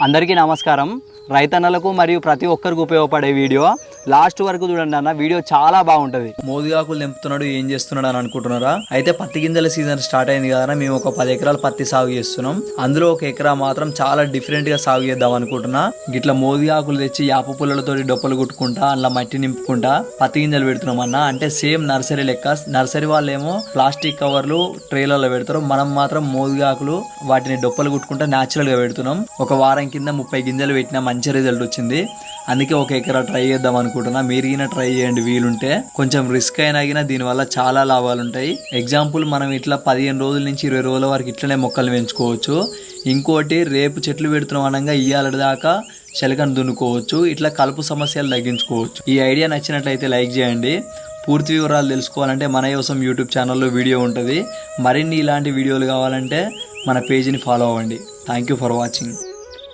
అందరికీ నమస్కారం. రైతన్నలకు మరియు ప్రతి ఒక్కరికి ఉపయోగపడే వీడియో లాస్ట్ వరకు చూడండి అన్న. వీడియో చాలా బాగుంటుంది. మోదుగాకులు తెంపుతున్నాడు, ఏం చేస్తున్నాడు అని అనుకుంటున్నారా? అయితే పత్తి గింజల సీజన్ స్టార్ట్ అయింది కదా, మేము ఒక 10 ఎకరాలు పత్తి సాగు చేస్తున్నాం. అందులో ఒక ఎకరా మాత్రం చాలా డిఫరెంట్ గా సాగు చేద్దాం అనుకుంటున్నా. గిట్లా మోదుగాకులు తెచ్చి యాప పుల్లలతో డొప్పలు కుట్టుకుంటా అందులో మట్టి నింపుకుంటా పత్తి గింజలు పెడుతున్నాం అన్న. అంటే సేమ్ నర్సరీ లెక్క. నర్సరీ వాళ్ళేమో ప్లాస్టిక్ కవర్లు ట్రేలలో పెడతారు, మనం మాత్రం మోదుగాకులు వాటిని డొప్పలు కుట్టుకుంటా న్యాచురల్ గా పెడుతున్నాం. ఒక వారం కింద 30 గింజలు పెట్టినా మంచి రిజల్ట్ వచ్చింది. అందుకే ఒక ఎకరా ట్రై చేద్దాం అనుకుంటున్నా. మీరు ట్రై చేయండి వీలుంటే. కొంచెం రిస్క్ అయినా దీనివల్ల చాలా లాభాలు ఉంటాయి. ఎగ్జాంపుల్, మనం ఇట్లా 15 రోజుల నుంచి 20 రోజుల వరకు ఇట్లనే మొక్కలు పెంచుకోవచ్చు. ఇంకోటి, రేపు చెట్లు పెడుతున్నాం అనగా ఇయ్యాల దాకా చెలకను దున్నుకోవచ్చు. ఇట్లా కలుపు సమస్యలు తగ్గించుకోవచ్చు. ఈ ఐడియా నచ్చినట్లయితే లైక్ చేయండి. పూర్తి వివరాలు తెలుసుకోవాలంటే మన కోసం యూట్యూబ్ ఛానల్లో వీడియో ఉంటుంది. మరిన్ని ఇలాంటి వీడియోలు కావాలంటే మన పేజీని ఫాలో అవ్వండి. Thank you for watching.